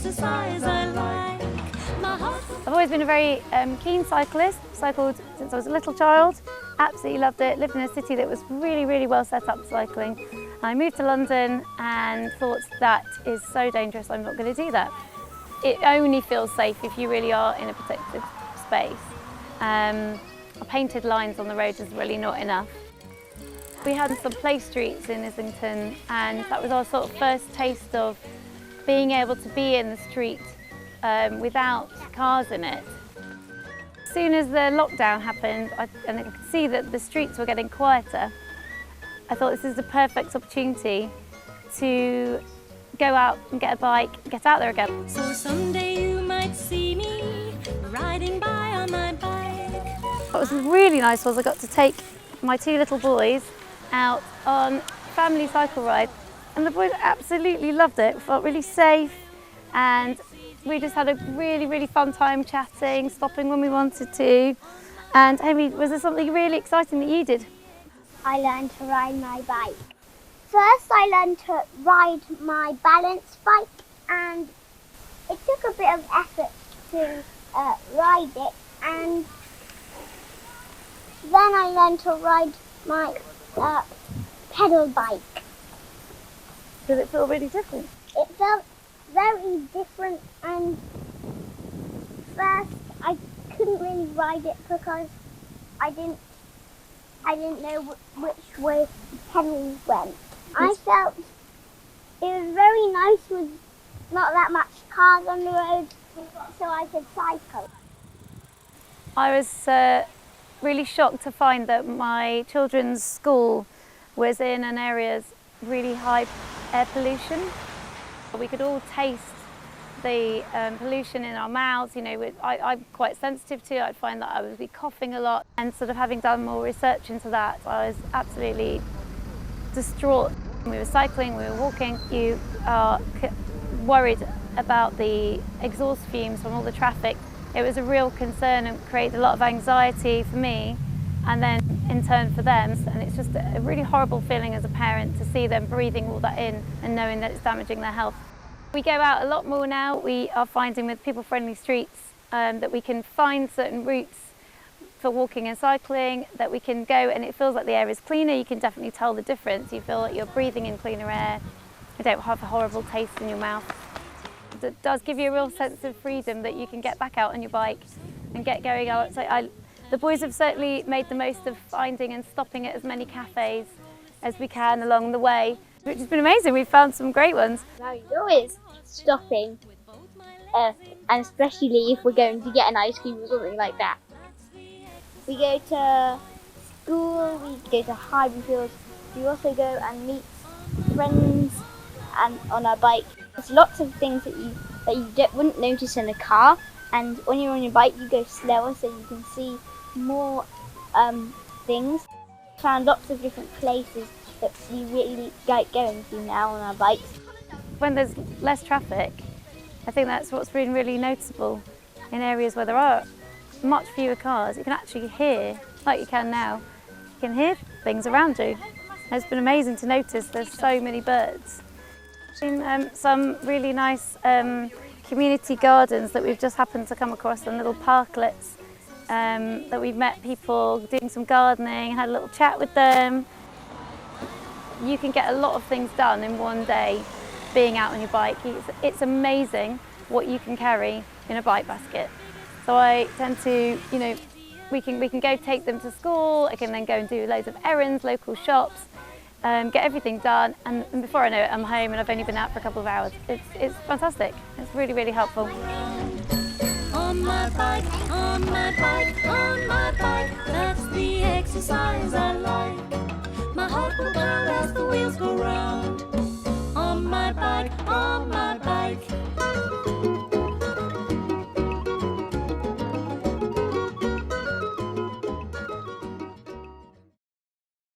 exercise I like. I've always been a very keen cyclist, cycled since I was a little child, absolutely loved it, lived in a city that was really, really well set up for cycling. I moved to London and thought that is so dangerous, I'm not going to do that. It only feels safe if you really are in a protected space. Painted lines on the road is really not enough. We had some play streets in Islington and that was our sort of first taste of being able to be in the street without cars in it. As soon as the lockdown happened and I could see that the streets were getting quieter, I thought this is the perfect opportunity to go out and get a bike, get out there again. So someday you might see me riding by on my bike. What was really nice was I got to take my two little boys out on family cycle ride and the boys absolutely loved it, felt really safe, and we just had a really, really fun time chatting, stopping when we wanted to. And Amy, was there something really exciting that you did? I learned to ride my bike. First I learned to ride my balance bike and it took a bit of effort to ride it, and then I learned to ride my pedal bike. Did it feel really different? It felt very different, and first I couldn't really ride it because I didn't know which way the pedals went. I felt it was very nice with not that much cars on the road, so I could cycle. I was really shocked to find that my children's school was in an area of really high air pollution. We could all taste the pollution in our mouths. You know, I'm quite sensitive to it. I'd find that I would be coughing a lot, and sort of having done more research into that, I was absolutely distraught. We were cycling, we were walking. You are worried about the exhaust fumes from all the traffic. It was a real concern and created a lot of anxiety for me, and then in turn for them. And it's just a really horrible feeling as a parent to see them breathing all that in and knowing that it's damaging their health. We go out a lot more now. We are finding with people-friendly streets that we can find certain routes for walking and cycling, that we can go and it feels like the air is cleaner. You can definitely tell the difference. You feel like you're breathing in cleaner air. You don't have a horrible taste in your mouth. It does give you a real sense of freedom that you can get back out on your bike and get going out. So the boys have certainly made the most of finding and stopping at as many cafes as we can along the way, which has been amazing. We've found some great ones. Now you're always stopping, and especially if we're going to get an ice cream or something like that. We go to school, we go to Highbury fields, we also go and meet friends and on our bike. There's lots of things that you wouldn't notice in a car, and when you're on your bike you go slower so you can see more things. Found lots of different places that we really like going to now on our bikes. When there's less traffic, I think that's what's been really noticeable. In areas where there are much fewer cars, you can actually hear, like you can now, you can hear things around you. It's been amazing to notice there's so many birds. Some really nice community gardens that we've just happened to come across, and little parklets that we've met people doing some gardening, had a little chat with them. You can get a lot of things done in one day being out on your bike. It's amazing what you can carry in a bike basket. So I tend to, you know, we can go take them to school. I can then go and do loads of errands, local shops, get everything done, and before I know it, I'm home and I've only been out for a couple of hours. It's fantastic. It's really, really helpful. On my bike, on my bike, on my bike, that's the exercise I like. My heart will pound as the wheels go round. On my bike, on my